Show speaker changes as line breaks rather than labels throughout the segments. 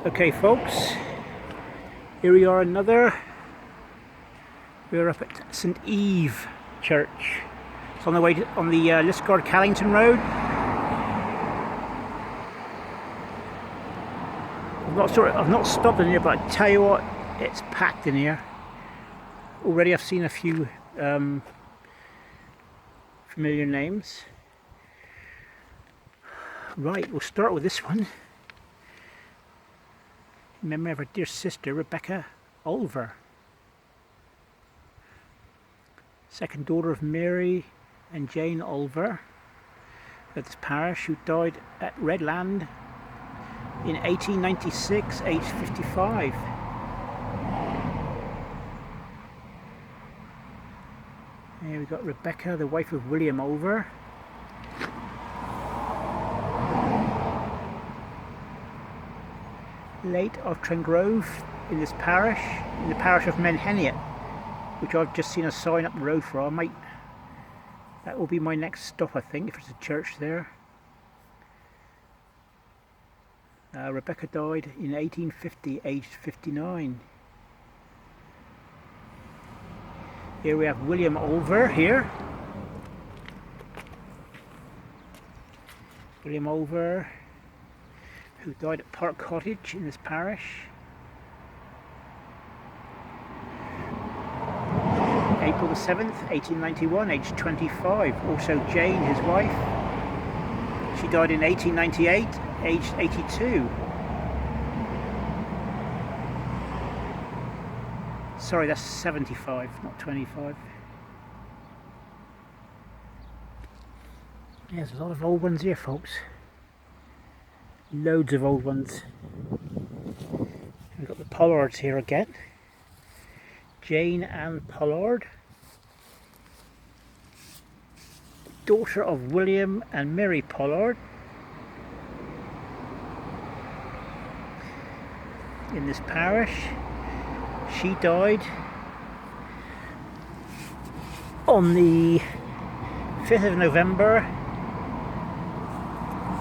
Okay folks, here we are we're up at St Eve Church. It's on the way on the Liskeard Callington Road. I've not stopped in here, but I tell you what, it's packed in here. Already I've seen a few familiar names. Right, we'll start with this one. In memory of her dear sister, Rebecca Olver. Second daughter of Mary and Jane Olver of this parish, who died at Redland in 1896, aged 55. Here we got Rebecca, the wife of William Olver. Late of Trengrove in this parish, in the parish of Menheniot, which I've just seen a sign up the road for. That will be my next stop, I think, if there's a church there. Rebecca died in 1850, aged 59. Here we have William Olver here. William Olver, who died at Park Cottage in this parish. April the 7th, 1891, aged 25. Also Jane, his wife. She died in 1898, aged 82. Sorry, that's 75, not 25. Yeah, there's a lot of old ones here, folks. Loads of old ones. We've got the Pollards here again. Jane Ann Pollard, daughter of William and Mary Pollard. In this parish, she died on the 5th of November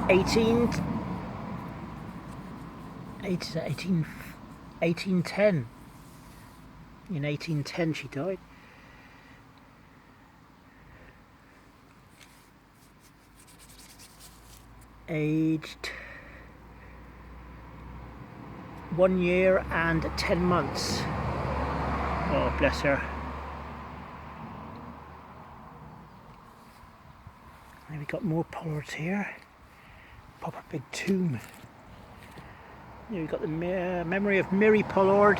1810. In 1810 she died. Aged 1 year and 10 months. Oh, bless her. And we got more Pollards here. Proper big tomb. Here we've got the memory of Mary Pollard,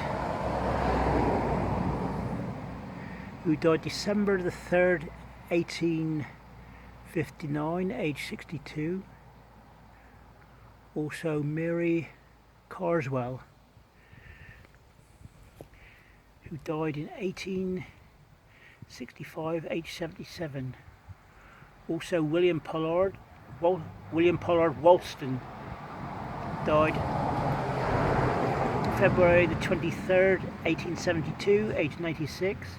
who died December the 3rd, 1859, aged 62. Also Mary Carswell, who died in 1865, aged 77. Also William Pollard Woolston, died February the 23rd, 1872, aged 96.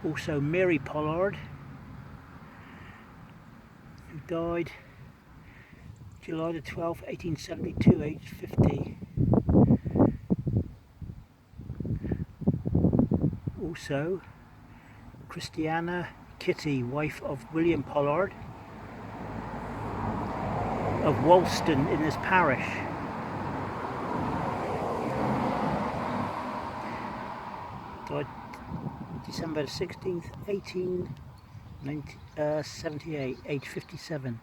Also Mary Pollard, who died July the 12th, 1872, aged 50. Also Christiana Kitty, wife of William Pollard of Woolston in this parish. Died December 16th, 1878, age 57.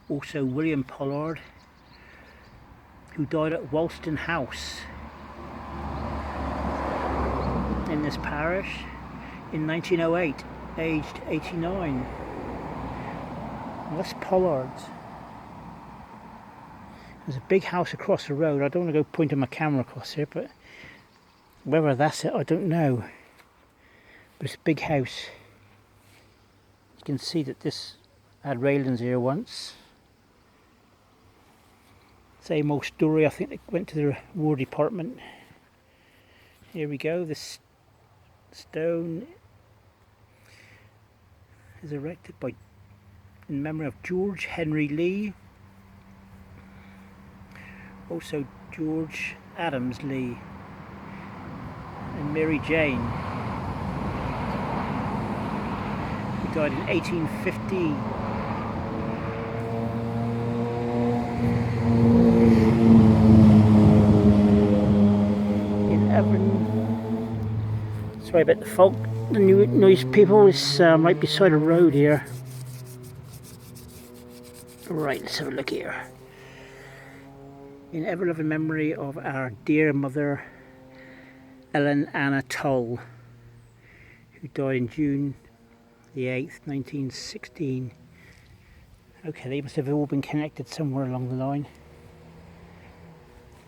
Also William Pollard, who died at Woolston House in this parish in 1908, aged 89. Well, that's Pollards. There's a big house across the road. I don't want to go pointing my camera across here, but whether that's it, I don't know. But it's a big house. You can see that this had railings here once. Same old story. I think they went to the War Department. Here we go. This stone is erected in memory of George Henry Lee. Also George Adams Lee and Mary Jane, who died in 1815. In Everton. Sorry about the fog, the noise people. It's right beside a road here. Right, let's have a look here. In ever loving memory of our dear mother, Ellen Anna Toll, who died in June the 8th, 1916. Okay, they must have all been connected somewhere along the line.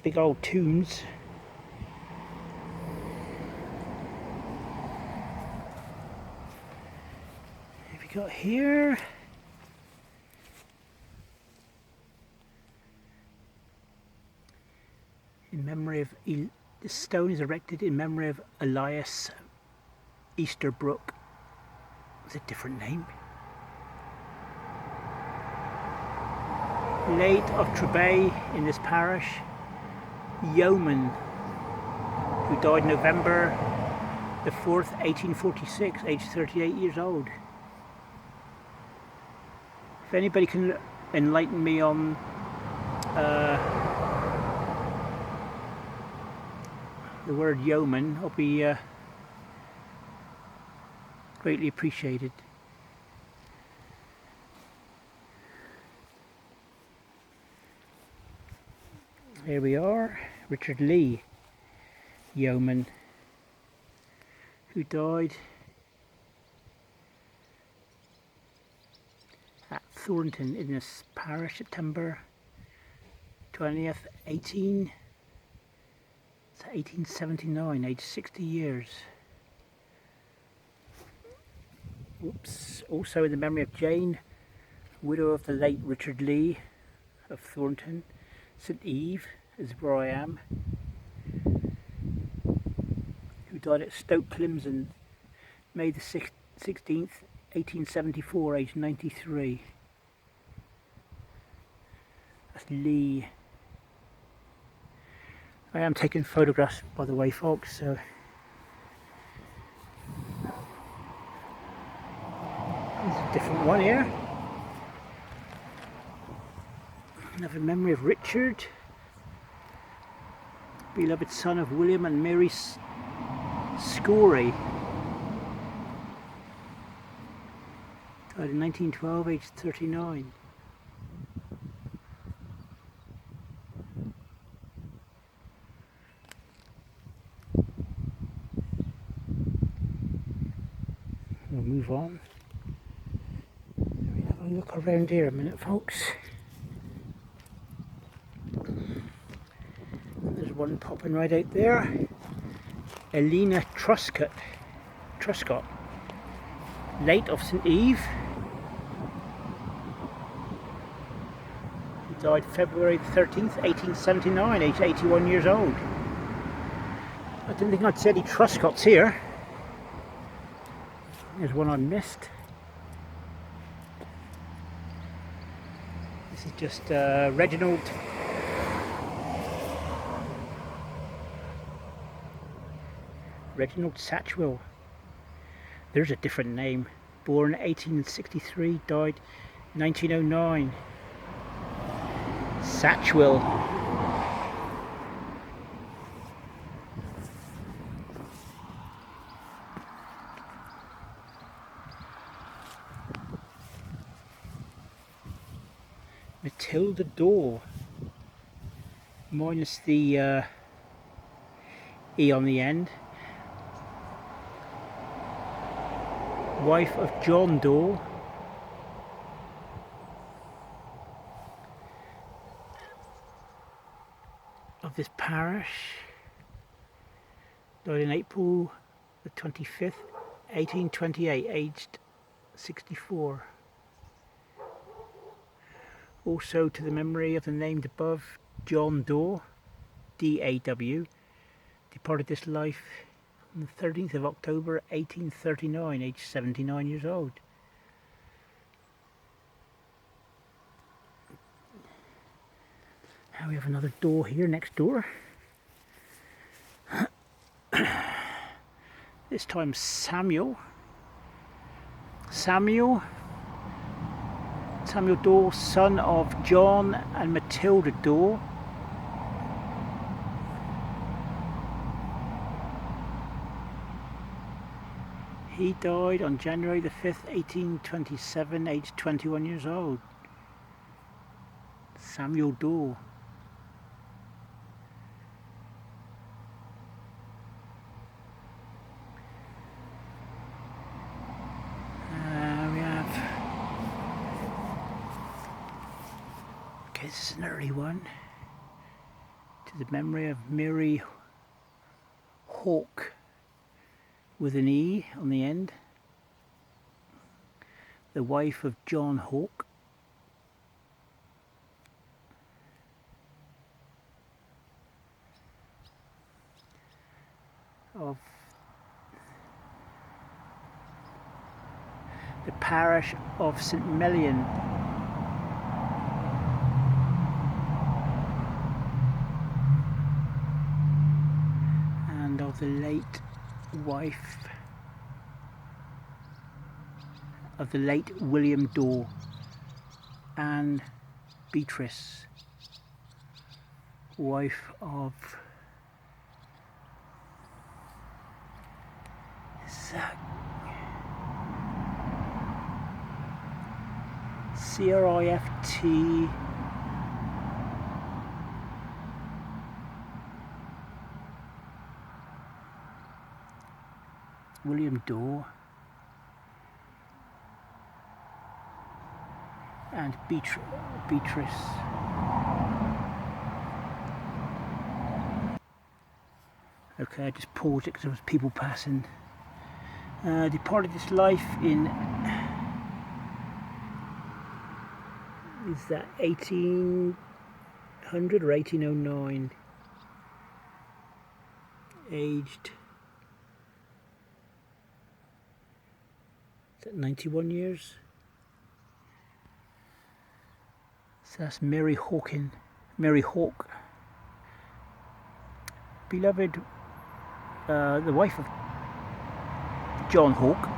Big old tombs. What have we got here? In memory of, this stone is erected in memory of Elias Easterbrook. It's a different name. Late of Trebay in this parish, yeoman, who died November the 4th, 1846, aged 38 years old. If anybody can enlighten me on the word yeoman, I'll be greatly appreciated. Here we are, Richard Lee, yeoman, who died at Thornton in this parish, September 20th, 1879, aged 60 years. Oops. Also in the memory of Jane, widow of the late Richard Lee of Thornton, St. Eve is where I am, who died at Stoke Climson, May the 16th, 1874, aged 93. That's Lee. I am taking photographs, by the way, folks, so there's a different one here. Another memory of Richard, beloved son of William and Mary Scory. Died in 1912, aged 39. We'll move on. We'll have a look around here a minute, folks. There's one popping right out there. Elena Truscott, late of St. Eve. He died February 13th, 1879, aged 81 years old. I didn't think I'd see any Truscotts here. There's one I missed. This is just Reginald Satchwell. There's a different name. Born 1863, died 1909. Satchwell. Matilda Door, minus the E on the end. Wife of John Door. Of this parish. Died in April the 25th, 1828, aged 64. Also to the memory of the named above, John Daw, D-A-W, departed this life on the 13th of October 1839, aged 79 years old. Now we have another door here next door. this time Samuel Dore, son of John and Matilda Dore. He died on January the 5th, 1827, aged 21 years old. Samuel Dore. We have... Okay, this is an early one. To the memory of Mary Hawke, with an E on the end, the wife of John Hawke. Of the parish of St. Melian. And of the late wife of the late William Dore, Anne Beatrice, wife of CRIFT William Dore and Beatrice. Okay, I just paused it because there was people passing. Departed this life in, is that 1800 or 1809? Aged, is that 91 years? So that's Mary Hawke, beloved, the wife of John Hawke,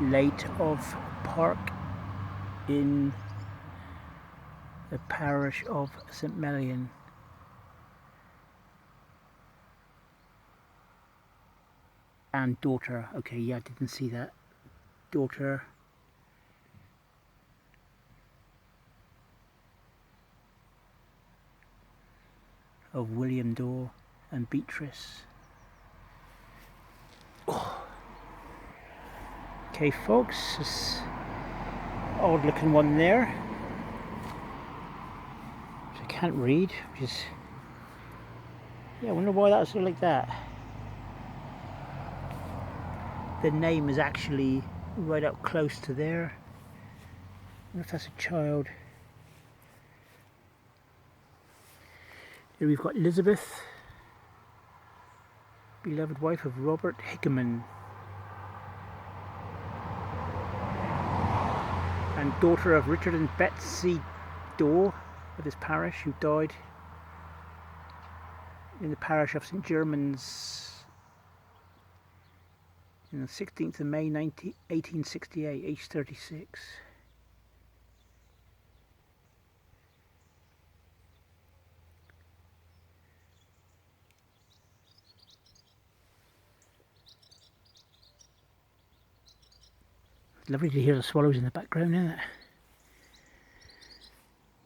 late of Park in the parish of St. Melian. And daughter, okay, yeah, I didn't see that. Daughter of William Dore and Beatrice. Oh. Okay folks, this odd looking one there, which I can't read, which is, yeah, I wonder why that was like that. The name is actually right up close to there. I wonder if that's a child. Here we've got Elizabeth, beloved wife of Robert Hickman, and daughter of Richard and Betsy Dore of this parish, who died in the parish of St. Germans on the 16th of May 1868, aged 36. Lovely to hear the swallows in the background, isn't it?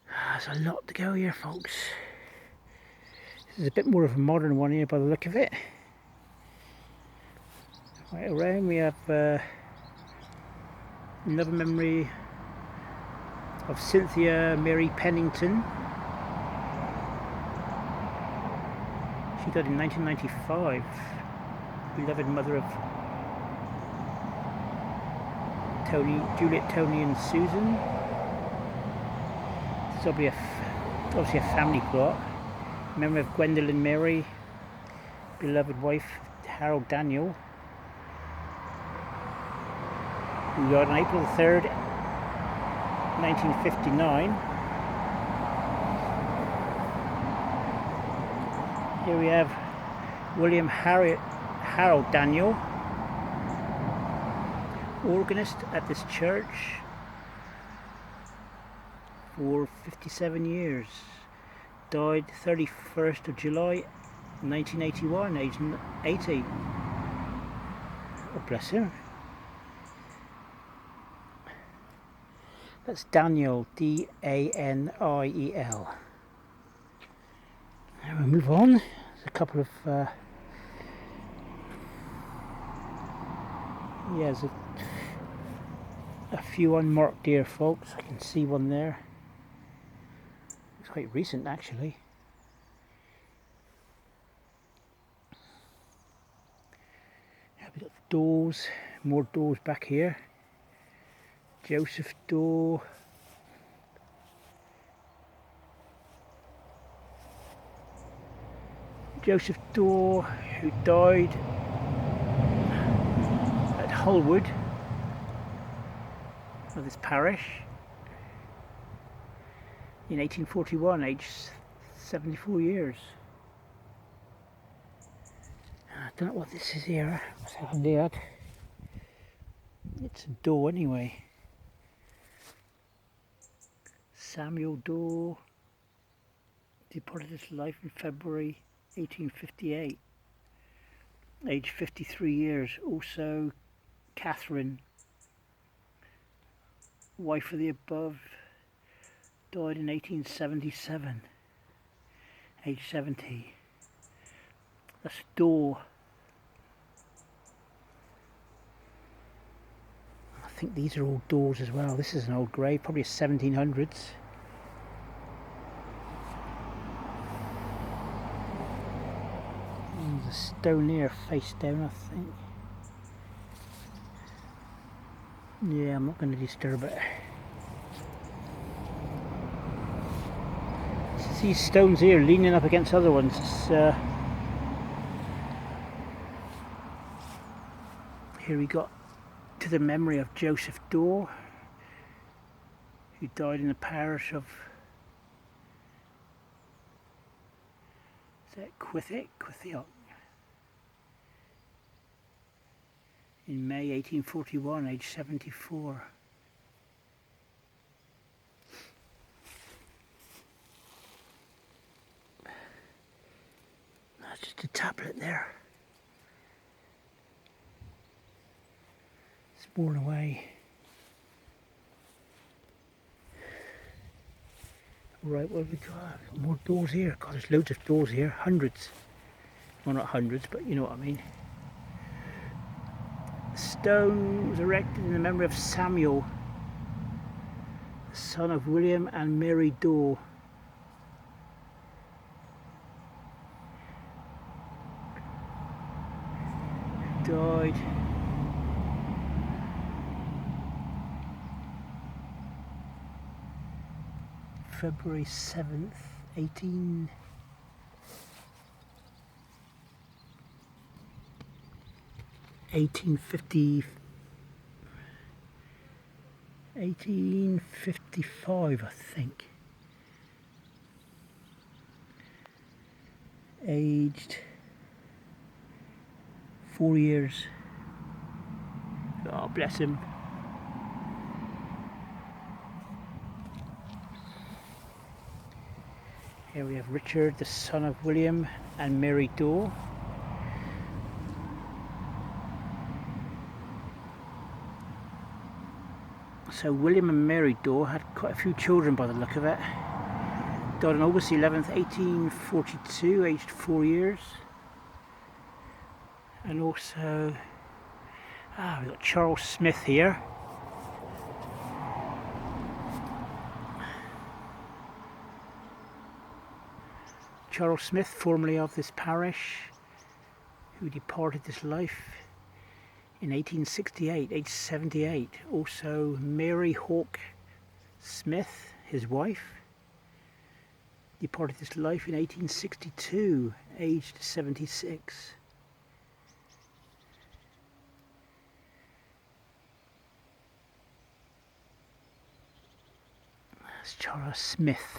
There's a lot to go here, folks. This is a bit more of a modern one here by the look of it. Right around we have another memory of Cynthia Mary Pennington. She died in 1995. Beloved mother of Juliet, Tony and Susan. It's obviously a family plot. Memory of Gwendolyn Mary, beloved wife of Harold Daniel, who died on April 3rd, 1959. Here we have Harold Daniel, organist at this church for 57 years. Died 31st of July 1981, aged 80. Oh, bless him. That's Daniel, D-A-N-I-E-L. Now we move on. There's a couple of there's a few unmarked here, folks. I can see one there. It's quite recent, actually. We've got doors, more doors back here. Joseph Door. Joseph Door, who died at Holwood of this parish in 1841, aged 74 years. I don't know what this is here. What's happened here? It's a door anyway. Samuel Door departed his life in February 1858, aged 53 years. Also Catherine, wife of the above, died in 1877, aged 70. That's Door. I think these are all doors as well. This is an old grave, probably a 1700s. There's a stone here, face down, I think. Yeah, I'm not going to disturb it. It's these stones here leaning up against other ones. Here we got to the memory of Joseph Door, who died in the parish of Quithiot in May 1841, aged 74. That's just a tablet there. It's worn away. Right, what have we got? More doors here. God, there's loads of doors here. Hundreds. Well, not hundreds, but you know what I mean. The stone was erected in the memory of Samuel, the son of William and Mary Door. Died February 7th, 1855, I think. Aged 4 years. Oh, bless him. Here we have Richard, the son of William and Mary Door. So William and Mary Door had quite a few children by the look of it. Died on August 11th, 1842, aged 4 years. And also, we've got Charles Smith here. Charles Smith, formerly of this parish, who departed this life in 1868, aged 78. Also Mary Hawke Smith, his wife, departed this life in 1862, aged 76. That's Charles Smith.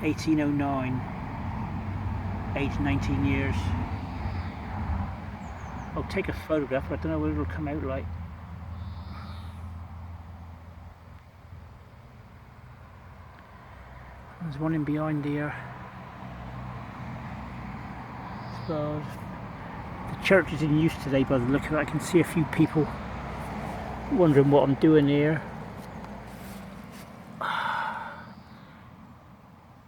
1809, aged 19 years. I'll take a photograph, but I don't know what it'll come out like. There's one in behind here. So the church is in use today by the look of it. I can see a few people wondering what I'm doing here.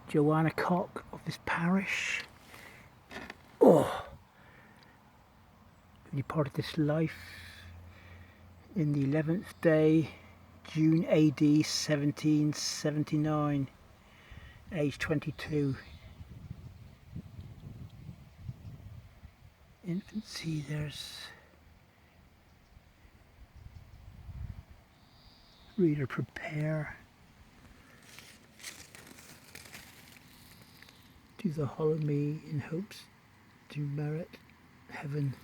Joanna Cock of this parish. Oh, he departed this life in the 11th day, June AD 1779, age 22. Infancy, there's reader prepare. Do the hollow me in hopes to merit heaven.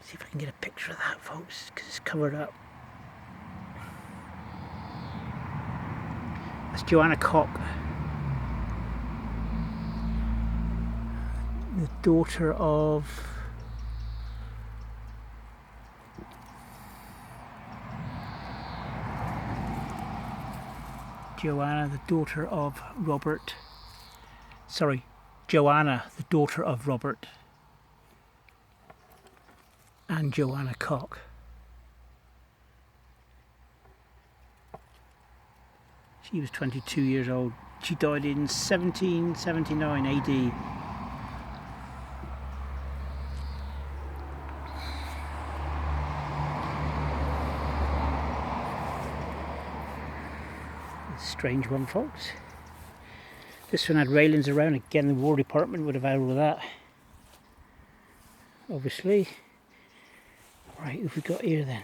See if I can get a picture of that, folks, because it's covered up. That's Joanna Cock, the daughter of Joanna, the daughter of Robert. Sorry, Joanna, the daughter of Robert and Joanna Cock. She was 22 years old. She died in 1779 AD. Strange one, folks. This one had railings around. Again, the War Department would have had all of that, obviously. Right, who have we got here then?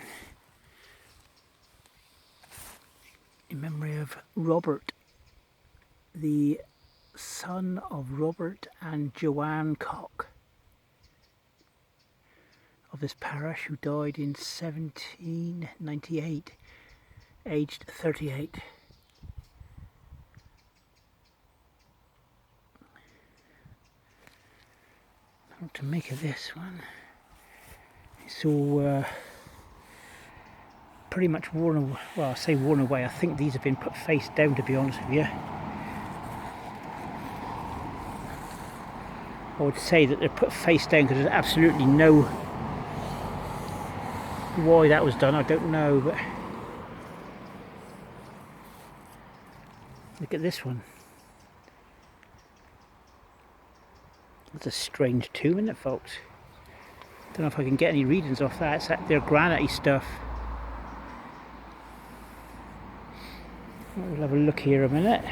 In memory of Robert, the son of Robert and Joanne Cock of this parish, who died in 1798, aged 38. What to make of this one? It's all pretty much worn away. Well, I say worn away. I think these have been put face down, to be honest with you. I would say that they're put face down because there's absolutely no why that was done. I don't know, but look at this one. That's a strange tomb, isn't it, folks? Don't know if I can get any readings off that. It's that their granite-y stuff. We'll have a look here a minute.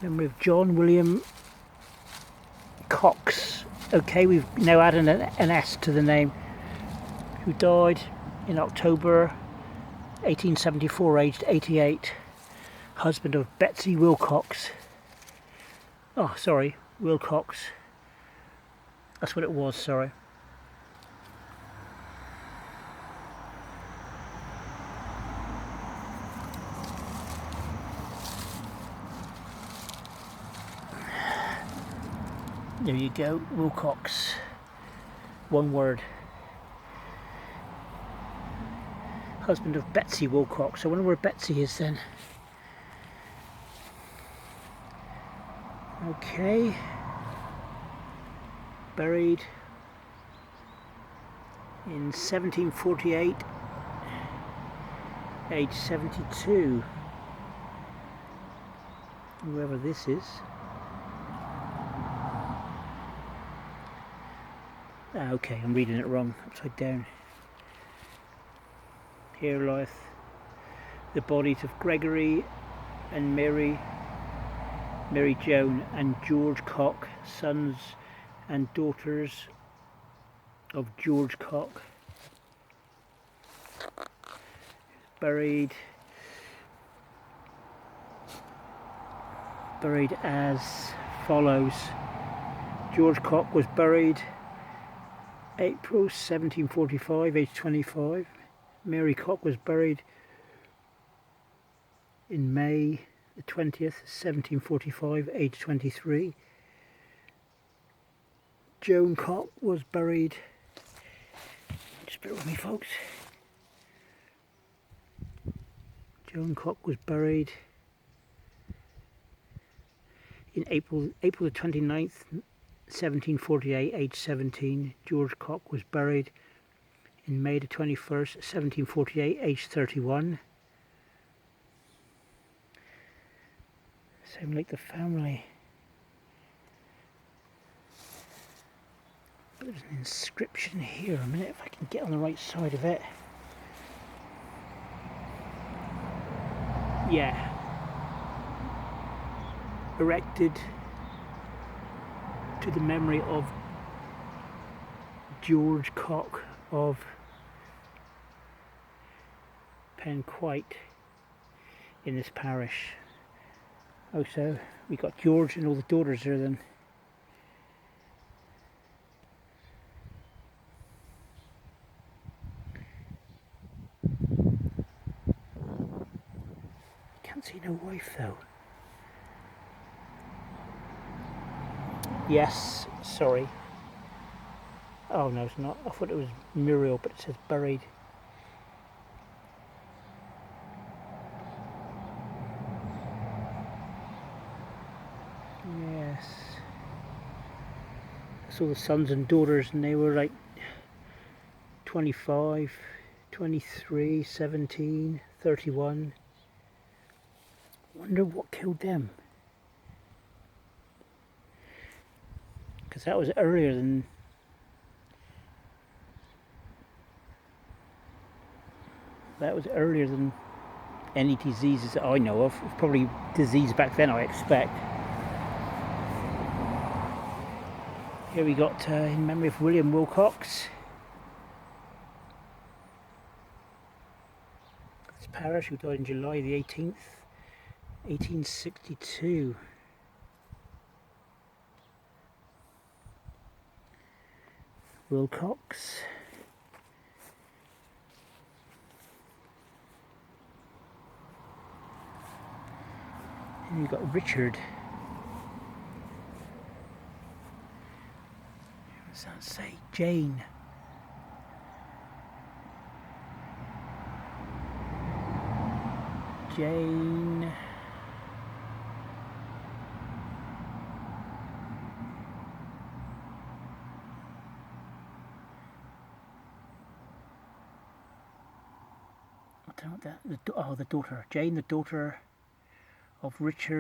Memory of John William Cox. Okay, we've now added an S to the name. Who died in October 1874, aged 88. Husband of Betsy Wilcox. Oh, sorry, Wilcox. That's what it was, sorry. There you go, Wilcox. One word. Husband of Betsy Wilcox. I wonder where Betsy is then. Okay. Buried in 1748, age 72. Whoever this is. Okay, I'm reading it wrong, upside down. Here lieth the bodies of Gregory and Mary Joan and George Cock, sons and daughters of George Cock. Buried as follows. George Cock was buried April 1745, age 25. Mary Cock was buried in May the 20th, 1745, aged 23. Joan Cock was buried, just bear with me folks, Joan Cock was buried in April the 29th, 1748, aged 17. George Cock was buried in May the 21st, 1748, aged 31. Same like the family. But there's an inscription here. A minute, if I can get on the right side of it. Yeah. Erected to the memory of George Cock of Penquite in this parish. Oh, so we got George and all the daughters there then. Can't see no wife though. Yes, sorry. Oh no, it's not. I thought it was Muriel, but it says buried. Yes. I saw the sons and daughters and they were like 25, 23, 17, 31. Wonder what killed them. Because that was earlier than any diseases that I know of. It was probably disease back then, I expect. Here we got in memory of William Wilcox. This parish, who died in July the 18th, 1862. Wilcox. And you've got Richard. What does that say? Jane. Jane. I don't know what that. The daughter. Jane, the daughter of Richard.